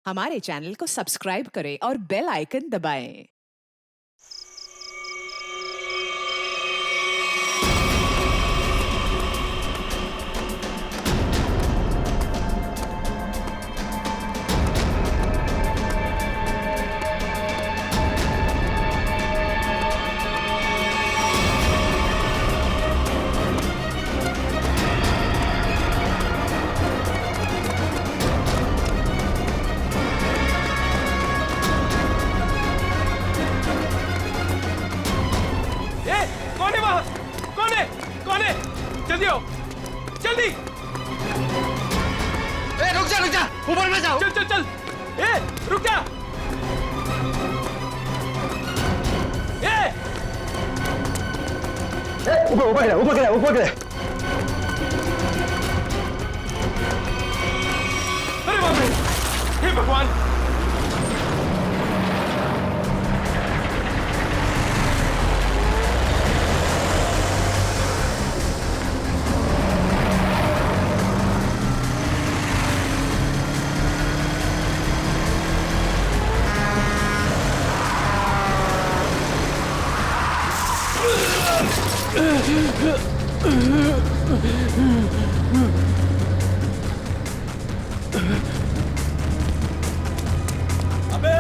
हमारे चैनल को सब्सक्राइब करें और बेल आइकन दबाएं। जल्दी आओ, जल्दी। रुक जा, ऊपर में जाओ। चल चल चल, रुक जा। ऊपर। अरे बाप रे, हे भगवान। अबे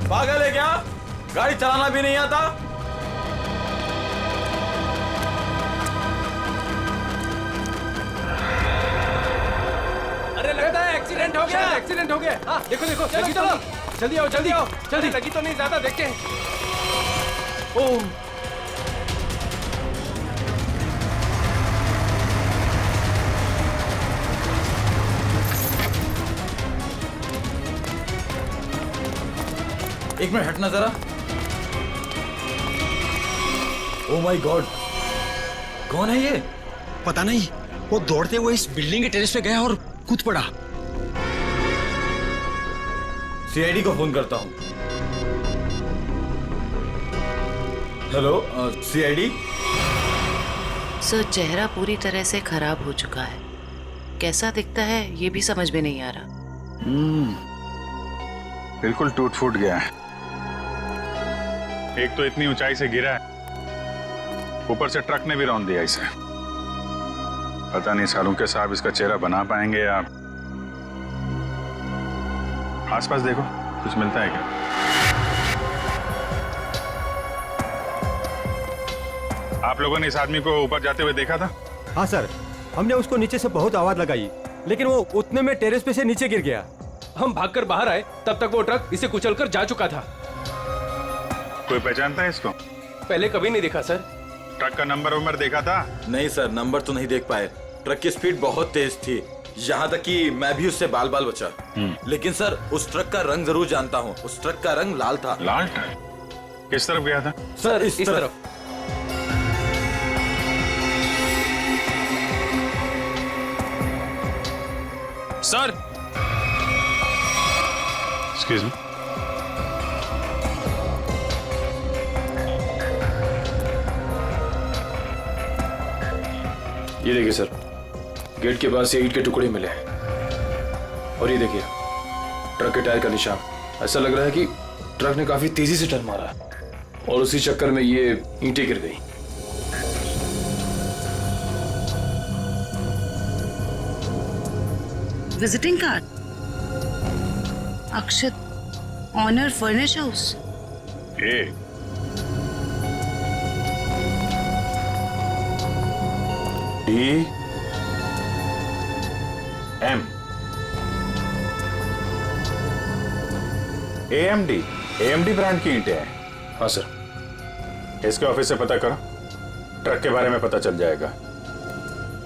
पागल है क्या? गाड़ी चलाना भी नहीं आता? अरे लगता है एक्सीडेंट हो गया। एक्सीडेंट हो गया। हाँ, देखो देखो, लगी तो नहीं। जल्दी आओ, जल्दी आओ, जल्दी। लगी तो नहीं, ज्यादा देख के। ओह, एक मिनट हटना जरा। ओह माय गॉड, कौन है ये? पता नहीं, वो दौड़ते हुए इस बिल्डिंग के टेरेस पे गया और कूद पड़ा। सीआईडी को फोन करता हूँ। Hello, CID. सर, चेहरा पूरी तरह से खराब हो चुका है। कैसा दिखता है ये भी समझ में नहीं आ रहा। बिल्कुल टूट फूट गया है। एक तो इतनी ऊंचाई से गिरा है, ऊपर से ट्रक ने भी रौंद दिया इसे। पता नहीं सालू के साहब इसका चेहरा बना पाएंगे या। आसपास देखो, कुछ मिलता है क्या? आप लोगों ने इस आदमी को ऊपर जाते हुए देखा था? हाँ सर, हमने उसको नीचे से बहुत आवाज लगाई, लेकिन वो उतने में टेरेस पे से नीचे गिर गया। हम भागकर बाहर आए, तब तक वो ट्रक इसे कुचलकर जा चुका था। कोई पहचानता है इसको? पहले कभी नहीं देखा सर। ट्रक का नंबर देखा था? नहीं सर, नंबर तो नहीं देख पाए। ट्रक की स्पीड बहुत तेज थी, यहाँ तक कि मैं भी उससे बाल बाल बचा। लेकिन सर, उस ट्रक का रंग जरूर जानता हूँ। उस ट्रक का रंग लाल था। लाल ट्रक? किस तरफ गया था? सर, इस तरफ। Sir, excuse me. ये देखिए सर, गेट के पास ये ईंट के टुकड़े मिले हैं। और ये देखिए ट्रक के टायर का निशान। ऐसा लग रहा है कि ट्रक ने काफी तेजी से टर्न मारा और उसी चक्कर में ये ईंटें गिर गई। Visiting card, Akshat, owner furnish house. DM AMD brand की ईंटें हैं। हाँ सर। इसके ऑफिस से पता करो, ट्रक के बारे में पता चल जाएगा।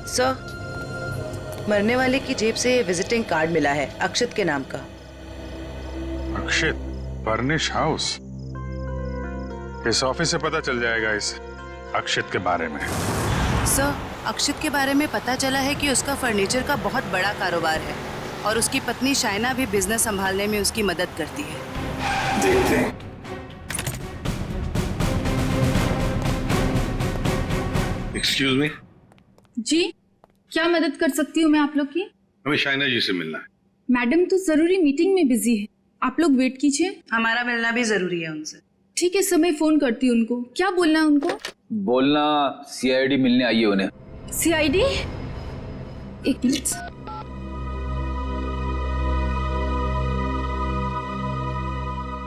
सर, मरने वाले की जेब से विजिटिंग कार्ड मिला है, अक्षत के नाम का। अक्षित, फर्निश हाउस। इस ऑफिस से पता चल जाएगा इस अक्षित के बारे में। सर, अक्षित के बारे में पता चला है कि उसका फर्नीचर का बहुत बड़ा कारोबार है और उसकी पत्नी शाइना भी बिजनेस संभालने में उसकी मदद करती है। देखते हैं। Excuse me. जी, क्या मदद कर सकती हूँ मैं आप लोग की? हमें शाइना जी से मिलना है। मैडम तो जरूरी मीटिंग में बिजी है। आप लोग वेट कीजिए, हमारा मिलना भी जरूरी है उनसे। ठीक है सर, मैं फोन करती हूँ उनको। क्या बोलना है उनको? बोलना सीआईडी मिलने आई है उन्हें। सीआईडी? एक मिनट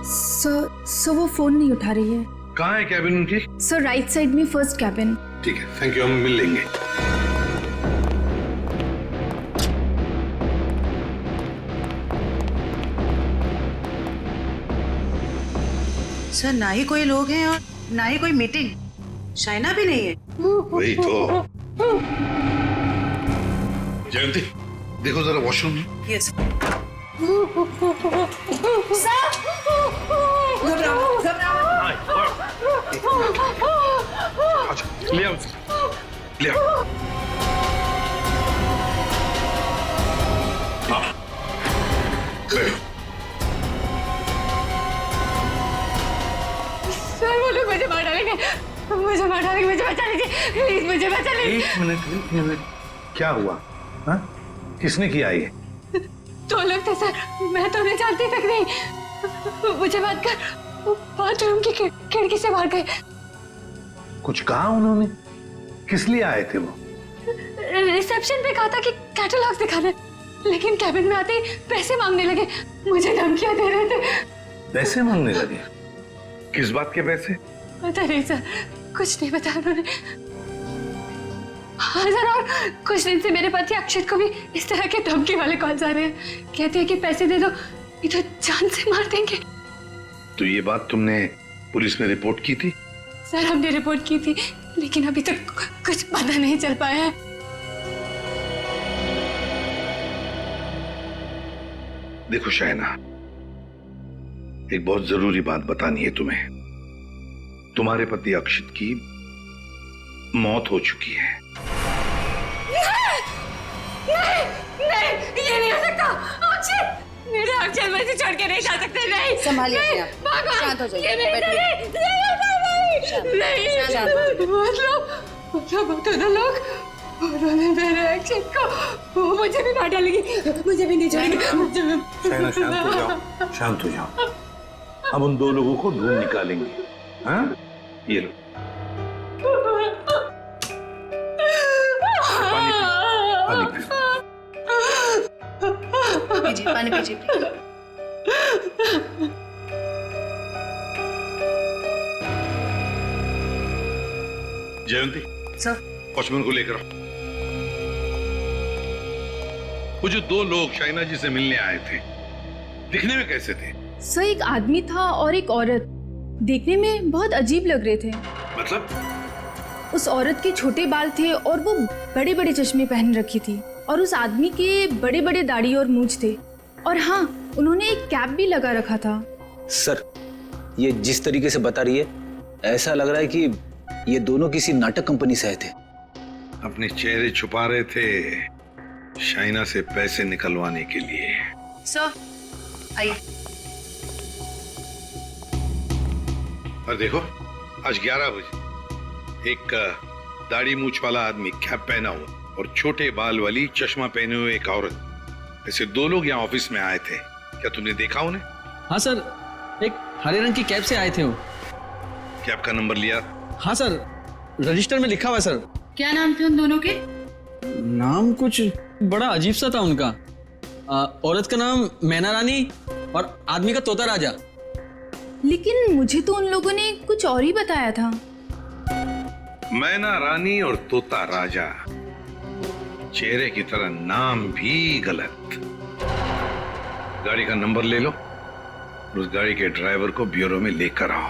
सर, वो फोन नहीं उठा रही है। कहाँ है कैबिन उनकी? सर राइट साइड में फर्स्ट कैबिन। ठीक है, थैंक यू, हम मिल लेंगे। सर ना ही कोई लोग हैं और ना ही कोई मीटिंग। शाइना भी नहीं है। वही तो। जयंती, देखो जरा वॉशरूम में। यस। ले आओ, ले आओ। बैठो। सर वो लोग मुझे मार डालेंगे, मुझे मार डालेंगे, मुझे बचा लीजिए प्लीज, मुझे बचा लीजिए। एक मिनट, क्या हुआ? हाँ? किसने किया ये? दो लोग थे सर, मैं तो उन्हें जानती तक नहीं। मुझे बात कर बाथरूम की खिड़की से मार गए। कुछ कहा उन्होंने? किस लिए आए थे वो? रिसेप्शन पे कहा था कि कैटलॉग्स दिखाने, लेकिन कैबिन में आते ही पैसे मांगने लगे, मुझे धमकियां दे रहे थे। पैसे मांगने लगे? किस बात के पैसे? पता नहीं सर, कुछ नहीं बताया उन्होंने। हाँ सर, और कुछ दिन से मेरे पति अक्षत को भी इस तरह के धमकी वाले कॉल्स आ रहे हैं। कहते हैं कि पैसे दे दो, ये तो जान से मार देंगे। तो ये बात तुमने पुलिस में रिपोर्ट की थी? सर हमने रिपोर्ट की थी, लेकिन अभी तक कुछ पता नहीं चल पाया है। देखो शाइना, एक बहुत जरूरी बात बतानी है तुम्हें। तुम्हारे पति अक्षित की मौत हो चुकी है। नहीं, ये नहीं हो सकता। अक्षत, मेरे अक्षत मुझे छोड़ के नहीं जा सकते। नहीं, संभालिए नहीं, अपने आप। भगवान, शांत हो जाइए, ये नहीं, बैठिए। नहीं, मतलब दोनों लोग, उन्होंने मेरे अक्षत को, वो मुझे भी मार डालेंगे, मुझे भी नहीं छोड़ेंगे। शाइना शांत हो जाओ, शांत हो जाओ। हम उन दो लोगों को ढूंढ निकालेंगे। हाँ? ये लो पानी पीजिए, पानी पीजिए प्लीज। जयंती, सर, वॉचमैन को लेकर आओ। वो जो दो लोग शाइना जी से मिलने आए थे, दिखने में कैसे थे? सर एक आदमी था और एक औरत, देखने में बहुत अजीब लग रहे थे। मतलब? उस औरत के छोटे बाल थे और वो बड़े बड़े चश्मे पहन रखी थी, और उस आदमी के बड़े बड़े दाढ़ी और मूंछ थे, और हाँ उन्होंने एक कैप भी लगा रखा था। सर, ये जिस तरीके से बता रही है, ऐसा लग रहा है कि ये दोनों किसी नाटक कंपनी से आए थे। अपने चेहरे छुपा रहे थे शाइना से पैसे निकलवाने के लिए। सर आइए। और देखो, आज 11 बजे एक दाढ़ी मूछ वाला आदमी कैप पहना हुआ और छोटे बाल वाली चश्मा पहने हुए एक औरत, ऐसे दो लोग यहाँ ऑफिस में आए थे। क्या तुमने देखा उन्हें? हाँ सर, एक हरे रंग की कैब से आए थे वो। कैब का नंबर लिया? हाँ सर, रजिस्टर में लिखा हुआ है सर। क्या नाम थे उन दोनों के? नाम कुछ बड़ा अजीब सा था उनका। औरत का नाम मैना रानी और आदमी का तोता राजा। लेकिन मुझे तो उन लोगों ने कुछ और ही बताया था। मैना रानी और तोता राजा, चेहरे की तरह नाम भी गलत। गाड़ी का नंबर ले लो और उस गाड़ी के ड्राइवर को ब्यूरो में लेकर आओ।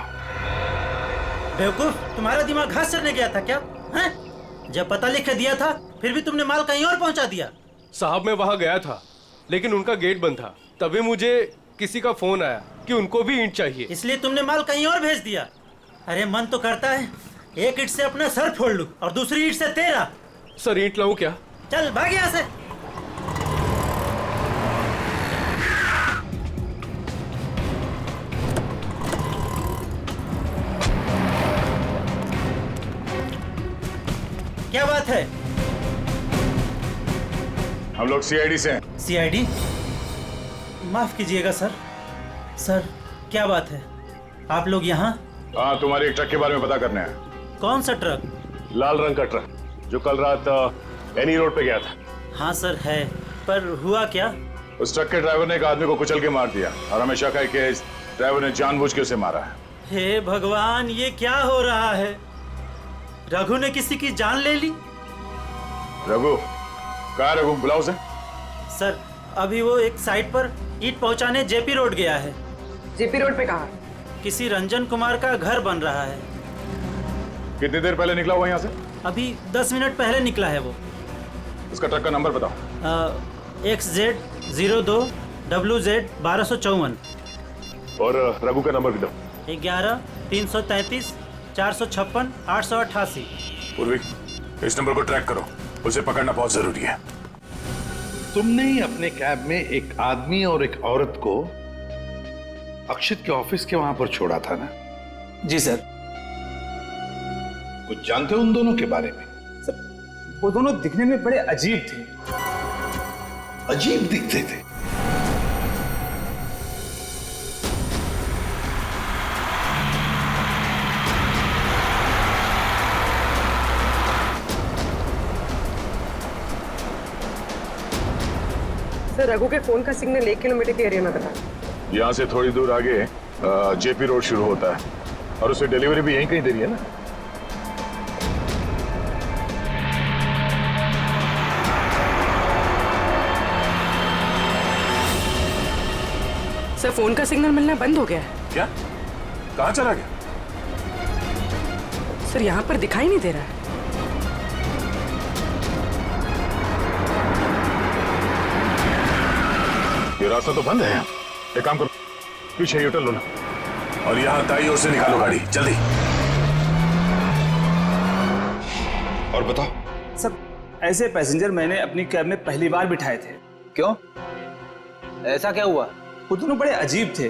बेवकूफ, तुम्हारा दिमाग घास चढ़ने गया था क्या? हैं? जब पता लिख के दिया था फिर भी तुमने माल कहीं और पहुंचा दिया। साहब मैं वहां गया था, लेकिन उनका गेट बंद था। तभी मुझे किसी का फोन आया कि उनको भी ईंट चाहिए, इसलिए तुमने माल कहीं और भेज दिया। अरे मन तो करता है एक ईंट से अपना सर फोड़ लूं और दूसरी ईंट से तेरा। सर ईंट लाऊं क्या? चल भाग यहाँ से। क्या बात है? हम लोग सीआईडी से हैं। सीआईडी? माफ कीजिएगा सर, सर क्या बात है, आप लोग यहाँ? हाँ, तुम्हारे एक ट्रक के बारे में पता करने हैं। कौन सा ट्रक? लाल रंग का ट्रक जो कल रात एनी रोड पे गया था। हाँ सर है, पर हुआ क्या? उस ट्रक के ड्राइवर ने एक आदमी को कुचल के मार दिया और हमें शक है कि इस ड्राइवर ने जानबूझ के उसे मारा है। हे भगवान, ये क्या हो रहा है? रघु ने किसी की जान ले ली? रघु? कहाँ रघु? बुलाओ उसे। सर अभी वो एक साइट पर ईंट पहुंचाने जेपी रोड गया है। जेपी रोड पे कहाँ? किसी रंजन कुमार का घर बन रहा है। कितनी देर पहले निकला हुआ यहाँ से? अभी 10 मिनट पहले निकला है वो। उसका ट्रक का नंबर बताओ। XZ02 WZ 1254। और रघु का नंबर भी दो। 11 333 456 888। पूर्वी, इस नंबर को ट्रैक करो, उसे पकड़ना बहुत जरूरी है। तुमने ही अपने कैब में एक आदमी और एक औरत को अक्षित के ऑफिस के वहां पर छोड़ा था ना? जी सर। कुछ जानते हो उन दोनों के बारे में? सर, वो दोनों दिखने में बड़े अजीब थे। अजीब दिखते थे? सर रघु के फोन का सिग्नल 1 किलोमीटर के एरिया में बता। यहाँ से थोड़ी दूर आगे जेपी रोड शुरू होता है और उसे डिलीवरी भी यहीं कहीं दे रही है ना? सर फोन का सिग्नल मिलना बंद हो गया है। क्या? कहाँ चला गया? सर यहाँ पर दिखाई नहीं दे रहा है। ये रास्ता तो बंद है। एक काम करो, पीछे यूटर्न लो ना और यहाँ दाईं ओर से निकालो गाड़ी, जल्दी। और बताओ। सब ऐसे पैसेंजर मैंने अपनी कैब में पहली बार बिठाए थे। क्यों? ऐसा क्या हुआ? वो दोनों बड़े अजीब थे,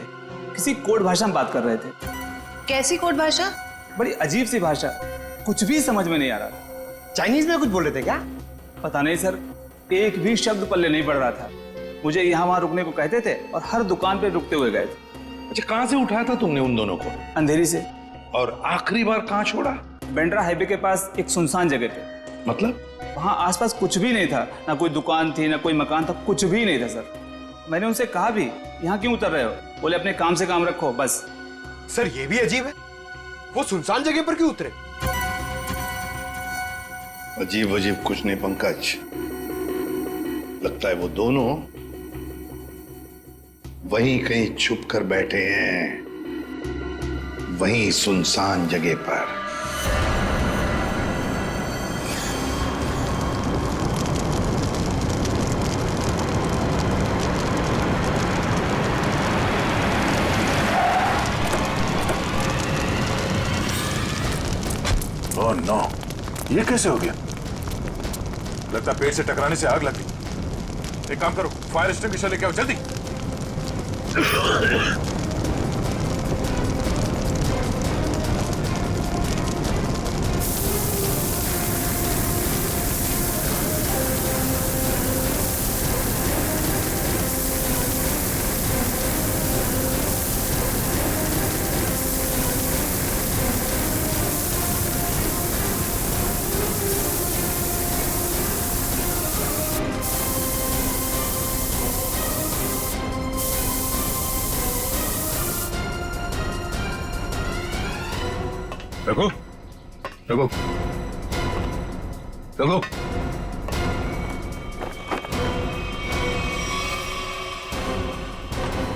किसी कोड भाषा में बात कर रहे थे। कैसी कोड भाषा? बड़ी अजीब सी भाषा, कुछ भी समझ में नहीं आ रहा। चाइनीज में कुछ बोल रहे थे क्या? पता नहीं सर, एक भी शब्द पल्ले नहीं पड़ रहा था। मुझे यहाँ वहाँ रुकने को कहते थे और हर दुकान पे रुकते हुए गए थे। अच्छा, कहाँ से उठाया था तुमने उन दोनों को? अंधेरी से। और आखिरी बार कहाँ छोड़ा? बेंड्रा हाईवे के पास एक सुनसान जगह पे। मतलब? वहाँ आसपास कुछ भी नहीं था, ना कोई दुकान थी ना कोई मकान था, कुछ भी नहीं था सर। मैंने उनसे कहा भी, यहाँ क्यों उतर रहे हो? बोले अपने काम से काम रखो बस। सर ये भी अजीब है, वो सुनसान जगह पर क्यों उतरे? अजीब अजीब कुछ नहीं पंकज, लगता है वो दोनों वहीं कहीं छुप कर बैठे हैं, वहीं सुनसान जगह पर। ओह नो, ये कैसे हो गया? लगता पेड़ से टकराने से आग लगी। एक काम करो, फायर एक्सटिंग्विशर लेके आओ जल्दी। रघु, रघु, रघु,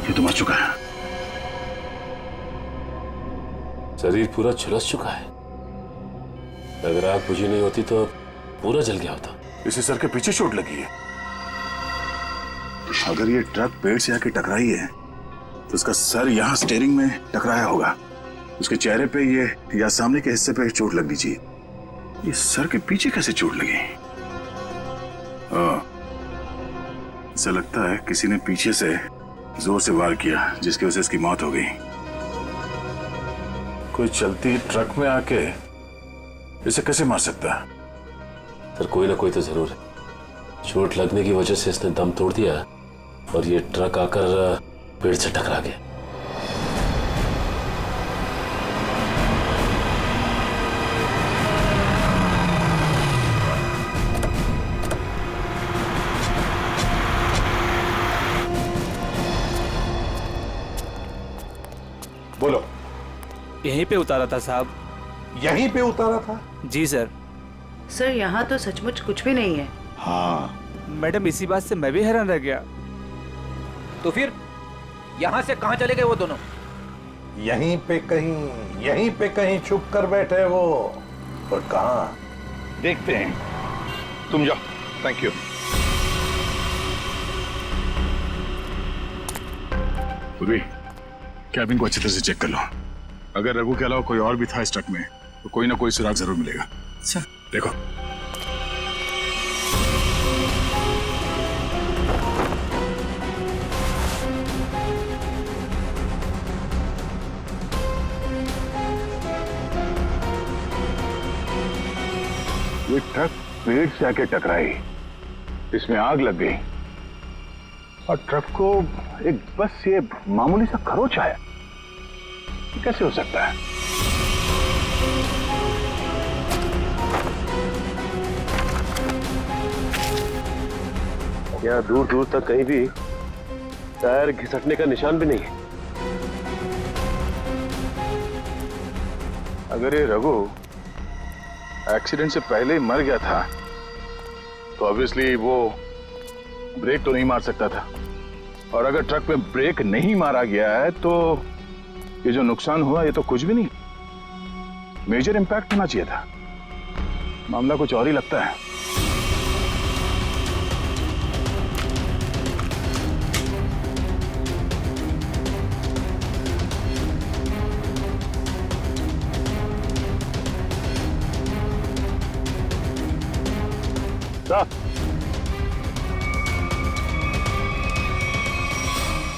ये तो मर चुका है। शरीर पूरा झुलस चुका है। अगर आग बुझी नहीं होती तो पूरा जल गया होता। इसे सर के पीछे चोट लगी है। अगर ये ट्रक पेड़ से आके टकराई है तो उसका सर यहाँ स्टीयरिंग में टकराया होगा। उसके चेहरे पे ये या सामने के हिस्से पे चोट लगनी चाहिए। ये सर के पीछे कैसे चोट लगी? ऐसा लगता है किसी ने पीछे से जोर से वार किया जिसकी वजह से इसकी मौत हो गई। कोई चलती ट्रक में आके इसे कैसे मार सकता है? सर कोई ना कोई तो जरूर है। चोट लगने की वजह से इसने दम तोड़ दिया और ये ट्रक आकर पेड़ से टकरा गया। बोलो। यहीं पे उतारा था साहब। यहीं पे उतारा था? जी सर। सर यहाँ तो सचमुच कुछ भी नहीं है। हाँ मैडम, इसी बात से मैं भी हैरान रह गया। तो फिर यहाँ से कहाँ चले गए वो दोनों? यहीं पे कहीं छुप कर बैठे वो। और कहाँ देखते हैं, तुम जाओ। Thank you. पूर्वी, कैबिन को अच्छी तरह से चेक कर लो। अगर रघु के अलावा कोई और भी था इस ट्रक में तो कोई ना कोई सुराग जरूर मिलेगा। अच्छा देखो। ये ट्रक पेड़ से आके टकराई, इसमें आग लग गई और ट्रक को एक बस ये मामूली सा खरोच आया। कैसे हो सकता है? यहाँ दूर दूर तक कहीं भी टायर घिसटने का निशान भी नहीं है। अगर ये रघु एक्सीडेंट से पहले ही मर गया था तो ऑब्वियसली वो ब्रेक तो नहीं मार सकता था, और अगर ट्रक में ब्रेक नहीं मारा गया है तो ये जो नुकसान हुआ ये तो कुछ भी नहीं, मेजर इंपैक्ट होना चाहिए था। मामला कुछ और ही लगता है।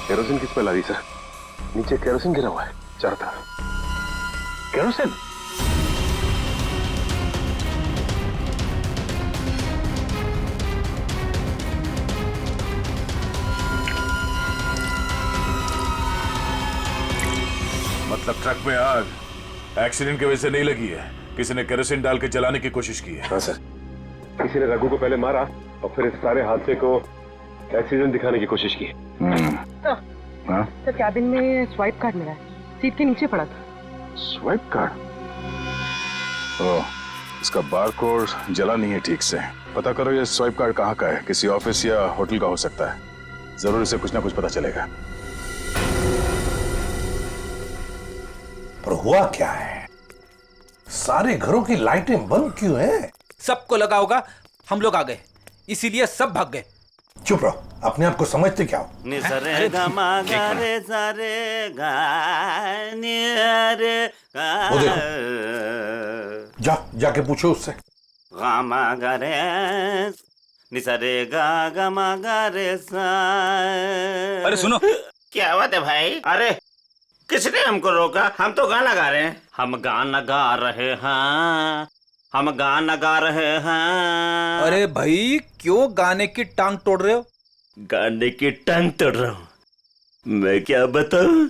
केरोसिन किस पे ला दी सर? नीचे केरोसिन गिरा हुआ है चारों तरफ। केरोसिन? मतलब ट्रक में आग एक्सीडेंट की वजह से नहीं लगी है, किसी ने केरोसिन डाल के जलाने की कोशिश की है। हाँ सर, किसी ने रघु को पहले मारा और फिर इस सारे हादसे को एक्सीडेंट दिखाने की कोशिश की। सर कैबिन में स्वाइप कार्ड मिला है, सीट के नीचे पड़ा था। Swipe card? ओह, इसका बारकोड जला नहीं है ठीक से। पता करो ये स्वाइप कार्ड कहाँ का है, किसी ऑफिस या होटल का हो सकता है। जरूर इसे कुछ ना कुछ पता चलेगा। पर हुआ क्या है? सारे घरों की लाइटें बंद क्यों हैं? सबको लगा होगा हम लोग आ गए, इसीलिए सब भाग गए। चुप रहो, अपने आप को समझते क्या हो? वो देखो, जाके पूछो उससे। अरे सुनो, क्या बात है भाई? अरे किसने हमको रोका? हम तो गाना गा रहे हैं। हम गाना गा रहे हैं, हम गाना गा रहे हैं। अरे भाई क्यों गाने की टांग तोड़ रहे हो? गाने की टांग तोड़ रहा हूँ? मैं क्या बताऊं,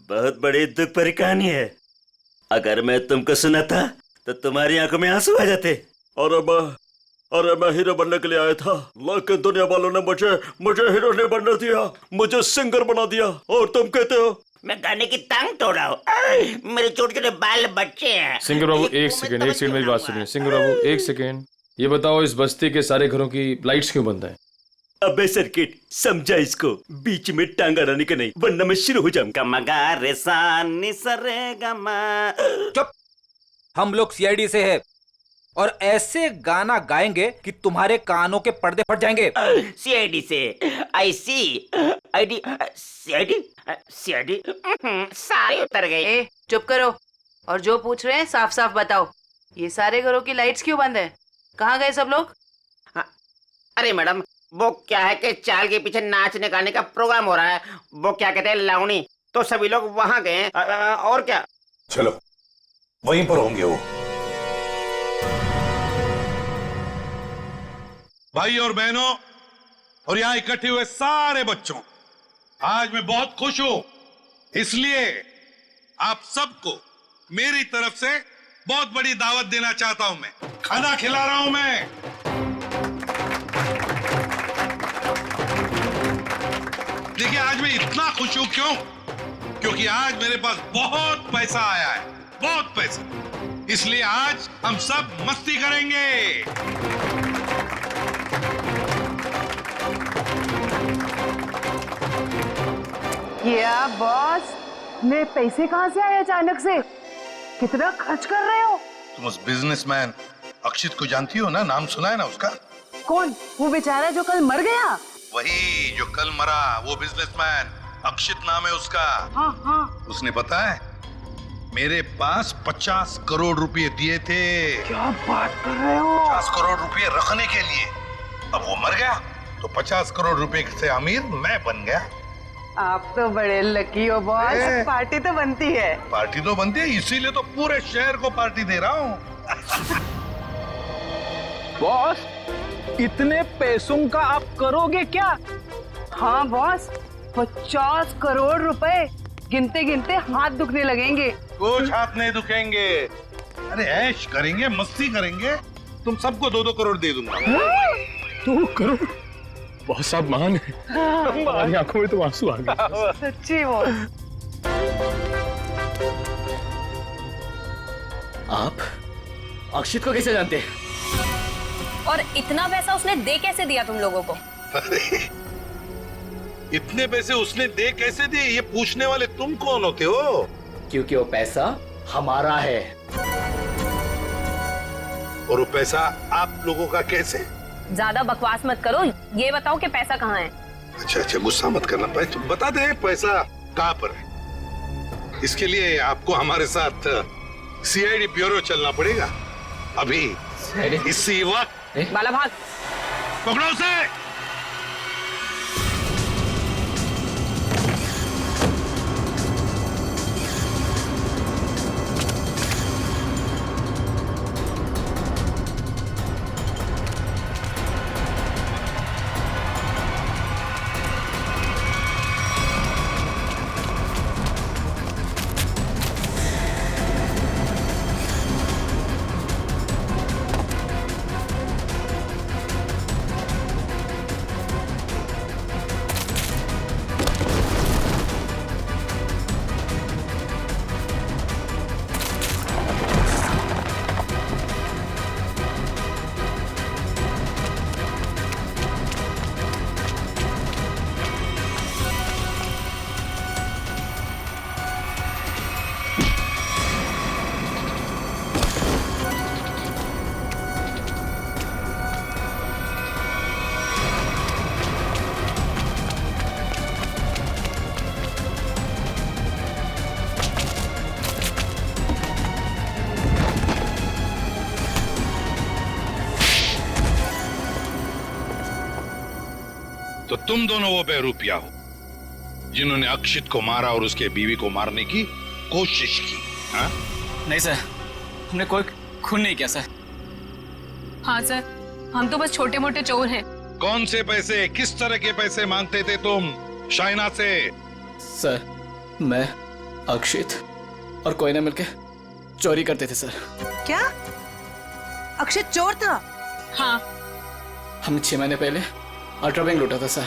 बहुत बड़ी दुख भरी कहानी है। अगर मैं तुमको सुनाता तो तुम्हारी आंखों में आंसू आ जाते। अरे मैं हीरो बनने के लिए आया था, लेकिन दुनिया वालों ने मुझे हीरो नहीं बनने दिया, मुझे सिंगर बना दिया। और तुम कहते हो मैं गाने की टांग तोड़ रहा हूँ? मेरे छोटे छोटे बाल बच्चे हैं। सिंगर बाबू एक सेकंड मेरी बात सुनिए। सिंगर बाबू एक सेकंड, ये बताओ इस बस्ती के सारे घरों की लाइट्स क्यों बंद है? अबे सर्किट, समझा इसको, बीच में टांग अड़ाने का नहीं, वरना मैं शुरू हो जाऊंगा। मगा रे सा नि सा रे गा मा। चुप, हम लोग सीआईडी से है और ऐसे गाना गाएंगे कि तुम्हारे कानों के पर्दे फट जाएंगे। सीआईडी से? आई सी आईडी सीआईडी सारे उतर गए। चुप करो, और जो पूछ रहे हैं साफ साफ बताओ। ये सारे घरों की लाइट्स क्यों बंद है? कहाँ गए सब लोग? अरे मैडम, वो क्या है कि चाल के पीछे नाचने गाने का प्रोग्राम हो रहा है, वो क्या कहते हैं लावणी, तो सभी लोग वहां गए। और क्या? चलो वहीं पर होंगे वो। भाई और बहनों और यहाँ इकट्ठे हुए सारे बच्चों, आज मैं बहुत खुश हूं, इसलिए आप सबको मेरी तरफ से बहुत बड़ी दावत देना चाहता हूं। मैं खाना खिला रहा हूं। मैं देखिए आज मैं इतना खुश हूं, क्यों? क्योंकि आज मेरे पास बहुत पैसा आया है, बहुत पैसा। इसलिए आज हम सब मस्ती करेंगे। क्या बॉस, मेरे पैसे कहाँ से आए अचानक से? कितना खर्च कर रहे हो? तुम उस बिजनेसमैन अक्षित को जानती हो ना? नाम सुना है ना उसका? कौन? वो बेचारा जो कल मर गया? वही जो कल मरा, वो बिजनेसमैन अक्षित नाम है उसका। हाँ हाँ। उसने पता है मेरे पास 50 करोड़ रुपए दिए थे। क्या बात कर रहे हो? 50 करोड़ रुपए रखने के लिए। अब वो मर गया तो 50 करोड़ रुपए से अमीर मैं बन गया। आप तो बड़े लकी हो बॉस। पार्टी तो बनती है। पार्टी तो बनती है, इसीलिए तो पूरे शहर को पार्टी दे रहा हूँ। बॉस, इतने पैसों का आप करोगे क्या? हाँ बॉस, 50 करोड़ रुपए गिनते गिनते हाथ दुखने लगेंगे। कुछ हाथ नहीं दुखेंगे। अरे ऐश करेंगे, मस्ती करेंगे। तुम सबको 2-2 करोड़ दे दूंगा। 2 करोड़? बहुत साहब महान है। हमारी आंखों में तो आंसू आ गए। सच्ची बॉस। आप अक्षित को कैसे जानते हैं? और इतना पैसा उसने दे कैसे दिया तुम लोगों को? इतने पैसे उसने दे कैसे दिए, ये पूछने वाले तुम कौन होते हो? क्योंकि वो पैसा हमारा है। और वो पैसा आप लोगों का कैसे? ज्यादा बकवास मत करो, ये बताओ कि पैसा कहाँ है? अच्छा, गुस्सा मत करना। बता दे पैसा कहाँ पर है। इसके लिए आपको हमारे साथ सीआईडी ब्यूरो चलना पड़ेगा। अभी इसी वक्त। बाला भाग। पकड़ो उसे। तो तुम दोनों वो बेरूपिया हो जिन्होंने अक्षित को मारा और उसके बीवी को मारने की कोशिश की। हाँ? नहीं सर, हमने कोई खून नहीं किया सर। हाँ सर, हम तो बस छोटे मोटे चोर हैं। कौन से पैसे, किस तरह के पैसे मांगते थे तुम शाइना से? सर, मैं, अक्षित और कोई ना मिलके चोरी करते थे सर। क्या अक्षित चोर था? हाँ। हमने 6 महीने पहले अल्ट्रा बैंक लूटा था सर।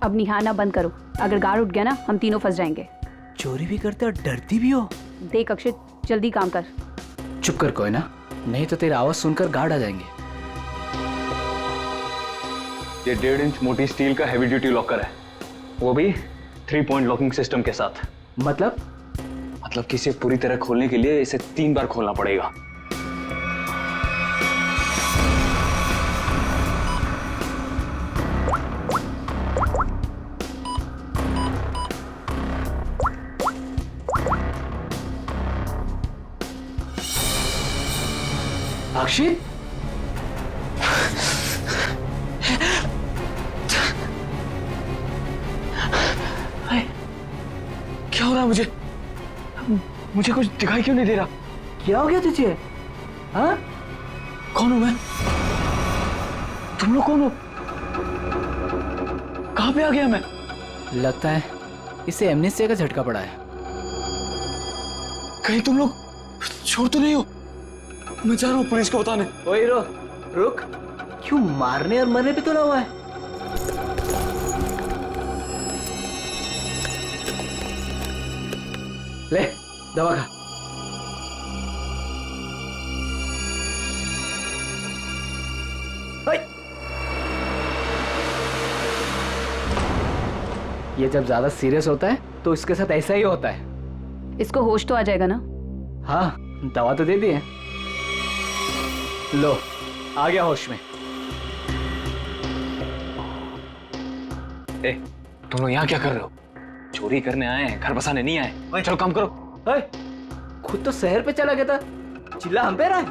अब निहारना बंद करो, अगर गार्ड उठ गया ना हम तीनों फंस जाएंगे। चोरी भी करते और डरती भी हो। देख अक्षित, जल्दी काम कर। चुप कर कोई ना, नहीं तो तेरी आवाज सुनकर गार्ड आ जाएंगे। ये 1.5 इंच मोटी स्टील का हैवी ड्यूटी लॉकर है, वो भी 3 पॉइंट लॉकिंग सिस्टम के साथ। मतलब कि इसे पूरी तरह खोलने के लिए इसे 3 बार खोलना पड़ेगा। अक्षित, क्या हो रहा है मुझे कुछ दिखाई क्यों नहीं दे रहा? क्या हो गया तुझे? हाँ? कौन हूं मैं? तुम लोग कौन हो? कहां पे आ गया मैं? लगता है इसे एमनेस्टिया का झटका पड़ा है। कहीं तुम लोग छोड़ तो नहीं हो? मैं जा रहा हूँ पुलिस को बताने। ओए रुक, क्यों मारने और मरने पे तुला हुआ है? ले दवा खा। ये जब ज्यादा सीरियस होता है तो इसके साथ ऐसा ही होता है। इसको होश तो आ जाएगा ना? हाँ, दवा तो दे दी है। लो, आ गया होश में। ए, तुम लोग यहाँ क्या कर रहे हो? चोरी करने आए हैं, घर बसाने नहीं आए। चलो काम करो। खुद तो शहर पे चला गया था, चिल्ला हम पे रहा है।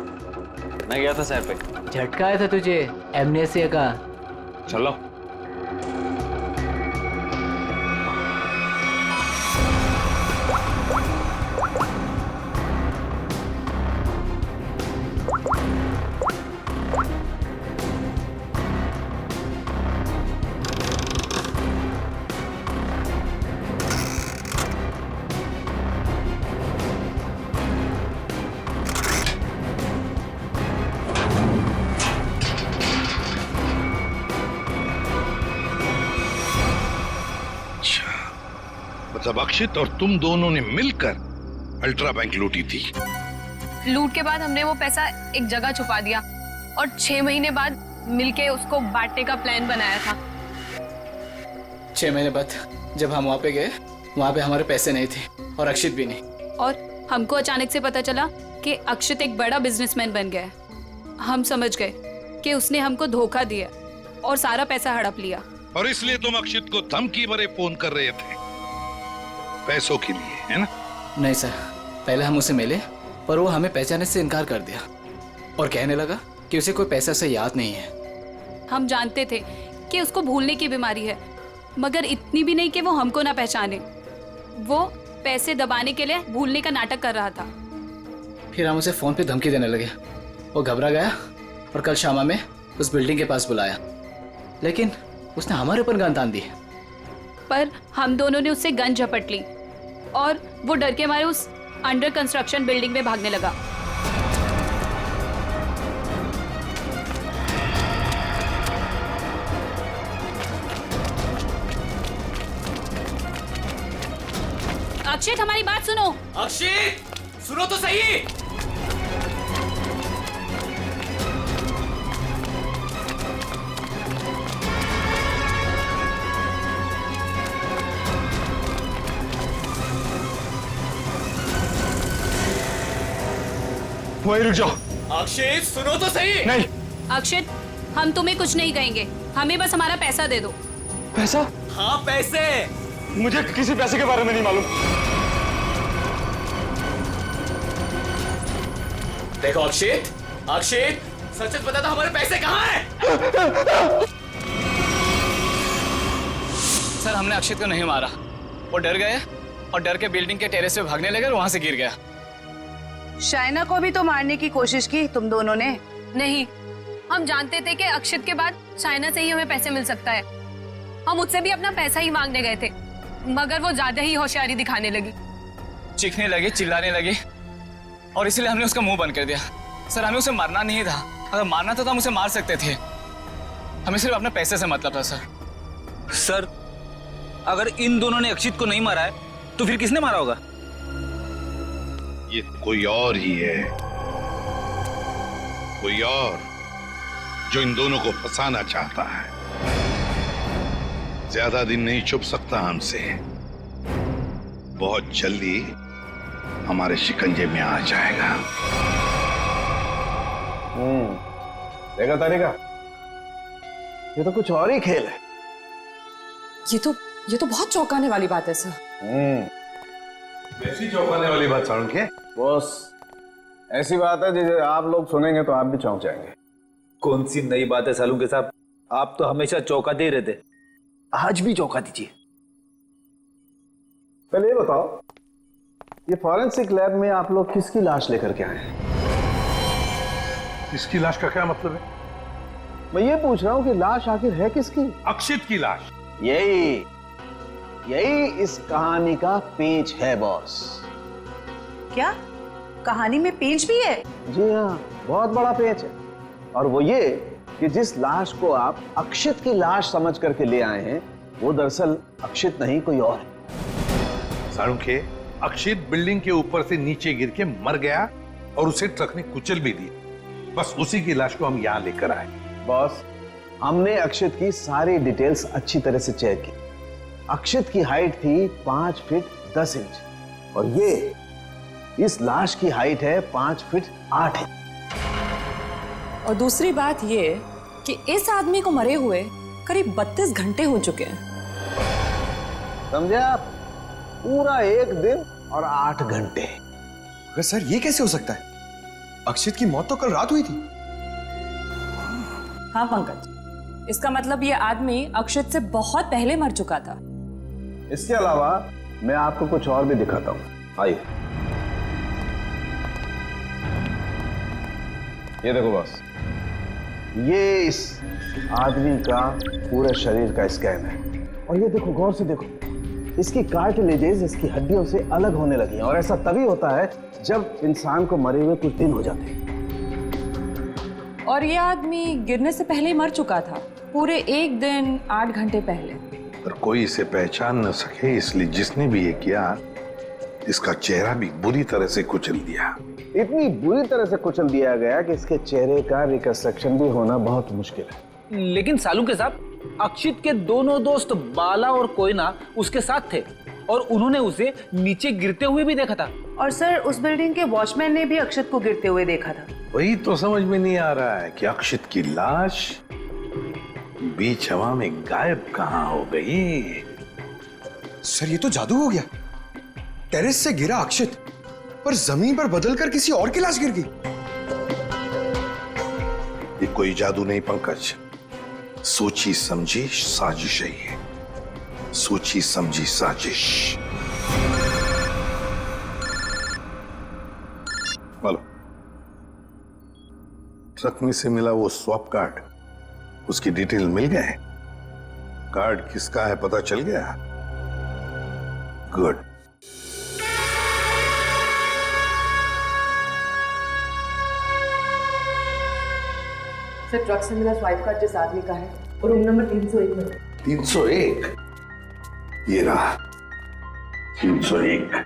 मैं गया था शहर पे। झटका आया था तुझे एमनेस्टिया का। चलो। मतलब अक्षित और तुम दोनों ने मिलकर अल्ट्रा बैंक लूटी थी। लूट के बाद हमने वो पैसा एक जगह छुपा दिया और 6 महीने बाद मिलके उसको बांटने का प्लान बनाया था। 6 महीने बाद जब हम वहाँ पे गए, वहाँ पे हमारे पैसे नहीं थे और अक्षित भी नहीं। और हमको अचानक से पता चला कि अक्षित एक बड़ा बिजनेसमैन बन गया है। हम समझ गए कि उसने हमको धोखा दिया और सारा पैसा हड़प लिया। और इसलिए तुम अक्षित को धमकी भरे फोन कर रहे थे पैसों के लिए, है ना? नहीं सर, पहले हम उसे मिले पर वो हमें पहचानने से इनकार कर दिया और कहने लगा कि उसे कोई पैसा से याद नहीं है। हम जानते थे कि उसको भूलने की बीमारी है, मगर इतनी भी नहीं कि वो हमको ना पहचाने। वो पैसे दबाने के लिए भूलने का नाटक कर रहा था। फिर हम उसे फोन पे धमकी देने लगे। वो घबरा गया और कल शामा में उस बिल्डिंग के पास बुलाया, लेकिन उसने हमारे ऊपर गन तान दी। पर हम दोनों ने उससे गन झपट ली और वो डर के मारे उस अंडर कंस्ट्रक्शन बिल्डिंग में भागने लगा। अक्षित, हमारी बात सुनो। अक्षित, सुनो तो सही। वहीं रुक जाओ। अक्षित, सुनो तो सही। नहीं। अक्षित, हम तुम्हें कुछ नहीं कहेंगे, हमें बस हमारा पैसा दे दो। पैसा? हाँ, पैसे। मुझे किसी पैसे के बारे में नहीं मालूम। देखो अक्षित, अक्षित, सच सच बता दो, हमारे पैसे कहाँ हैं? सर, हमने अक्षित को नहीं मारा। वो डर गए और डर के बिल्डिंग के टेरेस पे भागने लगे और वहां से गिर गया। शाइना को भी तो मारने की कोशिश की तुम दोनों ने। नहीं, हम जानते थे कि अक्षित के बाद शाइना से ही हमें पैसे मिल सकता है। हम उससे भी अपना पैसा ही मांगने गए थे, मगर वो ज्यादा ही होशियारी दिखाने लगी। चीखने लगी, चिल्लाने लगी और इसलिए हमने उसका मुंह बंद कर दिया। सर, हमें उसे मारना नहीं था। अगर मारना था तो हम उसे मार सकते थे। हमें सिर्फ अपने पैसे से मतलब था। सर, अगर इन दोनों ने अक्षित को नहीं मारा है तो फिर किसने मारा होगा? ये कोई और ही है, कोई और जो इन दोनों को फंसाना चाहता है। ज्यादा दिन नहीं छुप सकता हमसे, बहुत जल्दी हमारे शिकंजे में आ जाएगा। देखा तारिका, ये तो कुछ और ही खेल है। ये तो बहुत चौंकाने वाली बात है सर। कैसी चौंकाने वाली बात सारुण के? बॉस, ऐसी बात है जिसे आप लोग सुनेंगे तो आप भी चौंक जाएंगे। कौन सी नई बात है सालू के साहब? आप तो हमेशा चौंकाते ही रहते, आज भी चौंका दीजिए। पहले ये बताओ, ये फॉरेंसिक लैब में आप लोग किसकी लाश लेकर के आए हैं? इसकी लाश का क्या मतलब है? मैं ये पूछ रहा हूँ कि लाश आखिर है किसकी? अक्षित की लाश। यही इस कहानी का पेंच है बॉस। क्या कहानी में पेंच भी है? जी हाँ, बहुत बड़ा पेंच है। और वो ये कि जिस लाश को आप अक्षित की लाश समझ करके ले आए हैं, वो दरअसल अक्षित नहीं कोई और है। सारुखे, अक्षित बिल्डिंग के ऊपर से नीचे गिर के मर गया और उसे ट्रक ने कुचल भी दिया। बस उसी की लाश को हम यहाँ लेकर आए। बॉस, हमने अक्षित की सारी डिटेल्स अच्छी तरह से चेक की। अक्षित की हाइट थी 5 फीट 10 इंच और ये इस लाश की हाइट है 5 फीट 8 इंच। और दूसरी बात ये कि इस आदमी को मरे हुए करीब 32 घंटे हो चुके हैं। समझे आप? पूरा 1 दिन और 8 घंटे। अगर सर ये कैसे हो सकता है? अक्षित की मौत तो कल रात हुई थी। हाँ पंकज, इसका मतलब ये आदमी अक्षित से बहुत पहले मर चुका था। इसके अलावा मैं आपको कुछ और भी दिखाता हूँ, आइए। ये देखो बॉस, ये इस आदमी का पूरे शरीर का स्कैन है। और ये देखो, गौर से देखो, इसकी कार्टिलेजेस इसकी हड्डियों से अलग होने लगी हैं। और ऐसा तभी होता है जब इंसान को मरे हुए कुछ दिन हो जाते हैं। और ये आदमी गिरने से पहले ही मर चुका था, पूरे 1 दिन 8 घंटे पहले। पर कोई इसे पहचान न सके, इसलिए जिसने भी ये किया, इसका चेहरा भी बुरी तरह से कुचल दिया। इतनी बुरी तरह से कुचल दिया गया कि इसके चेहरे का रिकंस्ट्रक्शन भी होना बहुत मुश्किल है। लेकिन सालू के साहब, अक्षित के दोनों दोस्त बाला और कोयना उसके साथ थे और उन्होंने उसे नीचे गिरते हुए भी देखा था। और सर, उस बिल्डिंग के वॉचमैन ने भी अक्षित को गिरते हुए देखा था। वही तो समझ में नहीं आ रहा है कि अक्षित की लाश बीच हवा में गायब कहां हो गई। सर, ये तो जादू हो गया। टेरेस से गिरा अक्षित, पर जमीन पर बदलकर किसी और की लाश गिर गई। ये कोई जादू नहीं पंकज, सोची समझी साजिश है ये। सोची समझी साजिश। बोलो, ट्रक में से मिला वो स्वैप कार्ड, उसकी डिटेल मिल गए? कार्ड किसका है पता चल गया? गुड। सर, ट्रक से मिला स्वाइप कार्ड जिस आदमी का है और रूम नंबर 301 में। 301? ये रहा 301।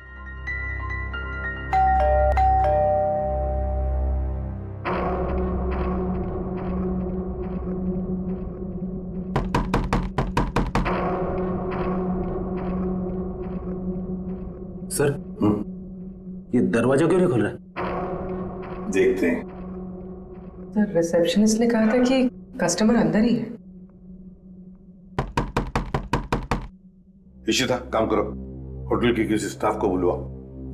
सर, ये दरवाजा क्यों नहीं खुल रहा है? देखते हैं। सर, रिसेप्शनिस्ट ने कहा था कि कस्टमर अंदर ही है। इशिता, काम करो, होटल के किसी स्टाफ को बुलवाओ,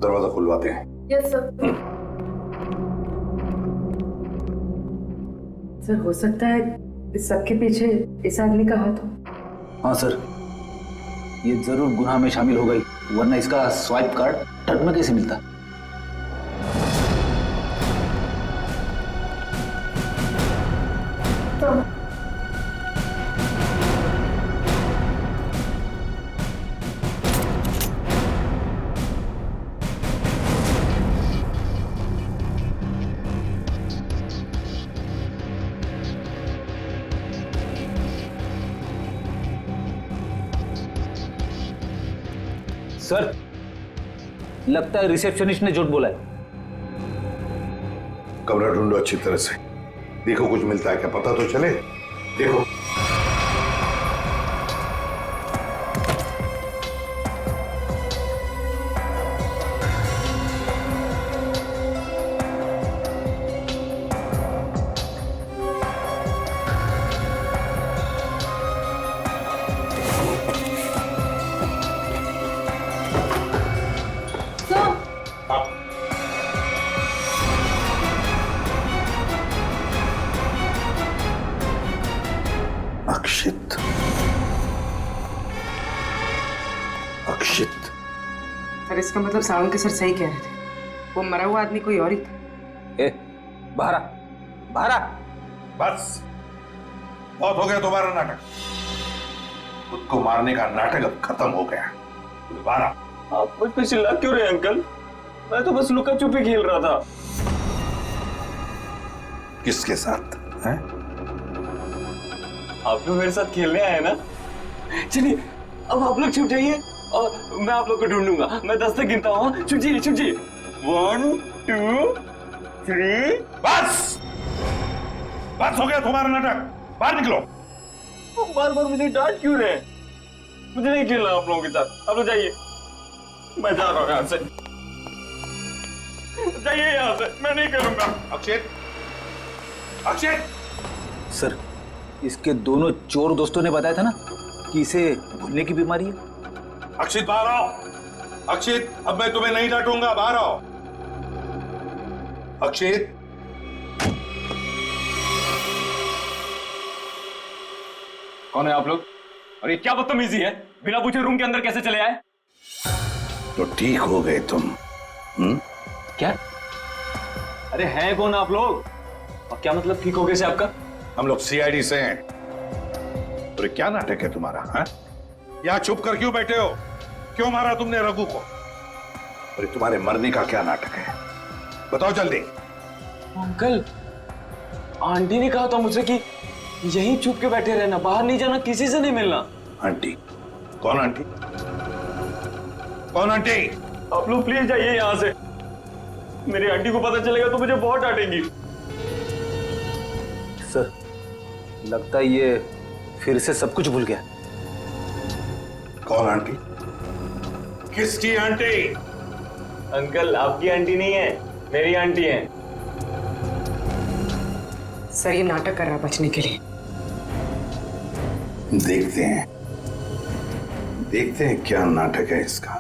दरवाजा खुलवाते हैं। Yes sir. सर, हो सकता है इस सबके पीछे इस आदमी का हाथ हो। हाँ सर, ये जरूर गुनाह में शामिल हो गई, वरना इसका स्वाइप कार्ड ट्रक में कैसे मिलता? सर, लगता है रिसेप्शनिस्ट ने झूठ बोला है। कमरा ढूंढो अच्छी तरह से, देखो कुछ मिलता है क्या, पता तो चले। देखो। सर इसका मतलब सावंत के सर सही कह रहे थे, वो मरा हुआ आदमी कोई और ही था। ए, बाहर आ, बाहर आ। बस बहुत हो गया तुम्हारा नाटक। खुद को मारने का नाटक अब खत्म हो गया। बाहर आ। आप मुझ पे चिल्ला क्यों रहे अंकल? मैं तो बस लुका छुपी खेल रहा था। किसके साथ हैं? आप लोग मेरे साथ खेलने आए ना? चलिए अब आप लोग छुप जाइए और मैं आप लोग को ढूंढूंगा। मैं 10 तक गिनता हूँ। छुप जाइए, छुप जाइए। 1 2 3। बस बस हो गया तुम्हारा नाटक। बाहर निकलो। बार बार मुझे डांट क्यों रहे? मुझे नहीं खेलना आप लोगों के साथ। आप लोग जाइए, मैं जा रहा हूँ यहाँ से। जाइए यहाँ से, मैं नहीं करूंगा। अक्षय, अक्षय। सर, इसके दोनों चोर दोस्तों ने बताया था ना कि इसे भूलने की बीमारी है। अक्षित बाहर आओ। अक्षित, अब मैं तुम्हें नहीं डांटूंगा, बाहर आओ। अक्षित। कौन है आप लोग? और ये क्या बदतमीजी है? बिना पूछे रूम के अंदर कैसे चले आए? तो ठीक हो गए तुम। क्या? अरे हैं कौन आप लोग? और क्या मतलब ठीक हो गए से आपका? हम लोग सीआईडी से हैं। तो क्या नाटक है तुम्हारा? हाँ? यहाँ छुप कर क्यों बैठे हो? क्यों मारा तुमने रघु को? और तुम्हारे मरने का क्या नाटक है? बताओ जल्दी। अंकल, आंटी ने कहा था मुझसे कि यहीं छुप के बैठे रहना, बाहर नहीं जाना, किसी से नहीं मिलना। आंटी? कौन आंटी? कौन आंटी? आप लोग प्लीज जाइए यहाँ से। मेरी आंटी को पता चलेगा तो मुझे बहुत डांटेंगी। सर, लगता है ये फिर से सब कुछ भूल गया। कौन आंटी? किसकी आंटी? अंकल, आपकी आंटी नहीं है, मेरी आंटी है। सर ये नाटक कर रहा है बचने के लिए। देखते हैं क्या नाटक है इसका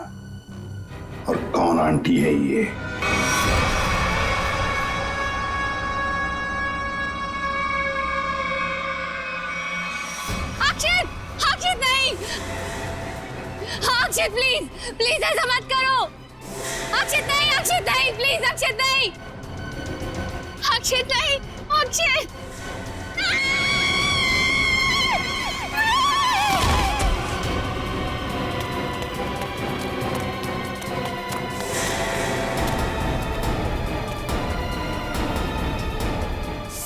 और कौन आंटी है ये। अक्षित, अक्षित नहीं, अक्षित प्लीज, प्लीज ऐसा मत करो। अक्षित नहीं, अक्षित नहीं, प्लीज अक्षित नहीं, अक्षित नहीं, अक्षित।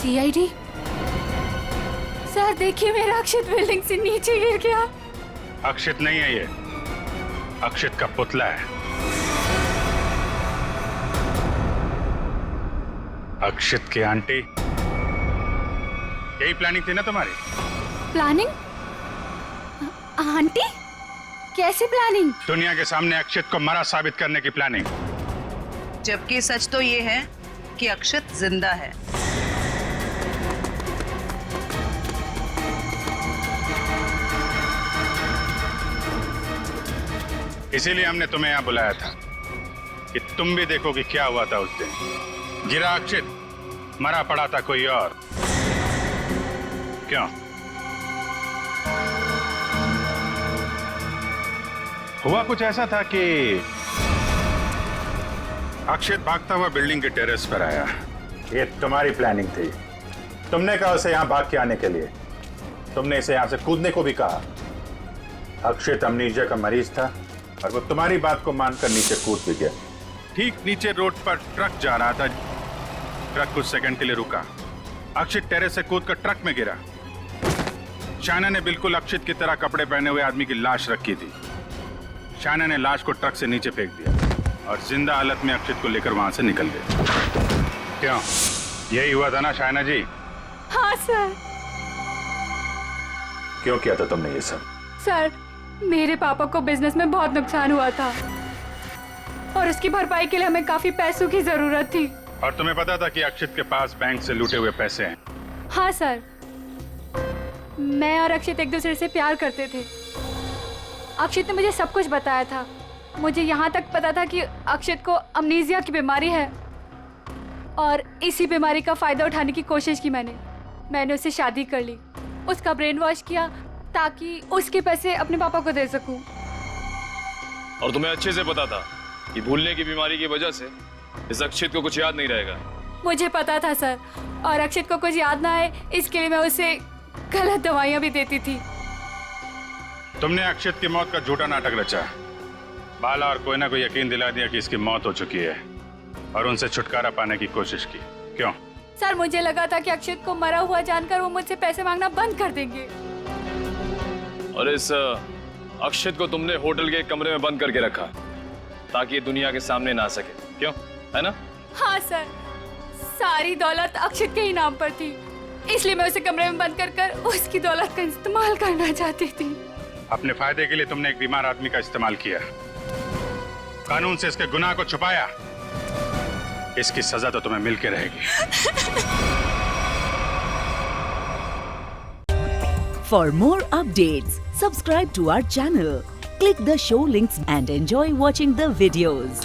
सीआईडी? सर देखिए, मेरा अक्षित बिल्डिंग से नीचे गिर गया। अक्षित नहीं है ये, अक्षित का पुतला है। अक्षित की आंटी, यही प्लानिंग थी ना तुम्हारी? प्लानिंग? आंटी? कैसे प्लानिंग? दुनिया के सामने अक्षित को मरा साबित करने की प्लानिंग। जबकि सच तो ये है कि अक्षित जिंदा है। इसीलिए हमने तुम्हें यहां बुलाया था कि तुम भी देखो कि क्या हुआ था उस दिन। गिरा अक्षित, मरा पड़ा था कोई और। क्यों? हुआ कुछ ऐसा था कि अक्षित भागता हुआ बिल्डिंग के टेरेस पर आया। ये तुम्हारी प्लानिंग थी। तुमने कहा उसे यहां भाग के आने के लिए। तुमने इसे यहां से कूदने को भी कहा। अक्षित अमनीजिया का मरीज था और वो तुम्हारी बात को मानकर नीचे कूद भी गया। ठीक नीचे रोड पर ट्रक जा रहा था। ट्रक कुछ सेकंड के लिए रुका। अक्षित टेरेस से कूदकर ट्रक में गिरा। शायना ने बिल्कुल अक्षित की तरह कपड़े पहने हुए आदमी की लाश रखी थी। शायना ने लाश को ट्रक से नीचे फेंक दिया और जिंदा हालत में अक्षित को लेकर वहां से निकल गई। क्यों? यही हुआ था ना शायना जी? हाँ सर। क्यों किया था तुमने ये सब? सर, मेरे पापा को बिजनेस में बहुत नुकसान हुआ था और उसकी भरपाई के लिए हमें काफी पैसों की जरूरत थी। और तुम्हें पता था कि अक्षित के पास बैंक से लूटे हुए पैसे हैं? हाँ सर, मैं और अक्षित एक दूसरे से प्यार करते थे। अक्षित ने मुझे सब कुछ बताया था। मुझे यहाँ तक पता था कि अक्षित को अमनीजिया की बीमारी है और इसी बीमारी का फायदा उठाने की कोशिश की मैंने उससे शादी कर ली, उसका ब्रेन वॉश किया ताकि उसके पैसे अपने पापा को दे सकूं। और तुम्हें अच्छे से पता था कि भूलने की बीमारी की वजह से इस अक्षित को कुछ याद नहीं रहेगा। मुझे पता था सर, और अक्षित को कुछ याद ना आए इसके लिए मैं उसे गलत दवाइयाँ भी देती थी। तुमने अक्षित की मौत का झूठा नाटक रचा, बाला और कोई ना कोई यकीन दिला दिया कि इसकी मौत हो चुकी है और उनसे छुटकारा पाने की कोशिश की। क्यों? सर मुझे लगा था कि अक्षित को मरा हुआ जानकर वो मुझसे पैसे मांगना बंद कर देंगे। और इस अक्षित को तुमने होटल के एक कमरे में बंद करके रखा ताकि ये दुनिया के सामने ना आ सके, क्यों? है ना? हाँ सर, सारी दौलत अक्षित के ही नाम पर थी, इसलिए मैं उसे कमरे में बंद कर उसकी दौलत का इस्तेमाल करना चाहती थी। अपने फायदे के लिए तुमने एक बीमार आदमी का इस्तेमाल किया, कानून से इसके गुनाह को छुपाया। इसकी सजा तो तुम्हें मिलके रहेगी। For more updates, subscribe to our channel, click the show links and enjoy watching the videos.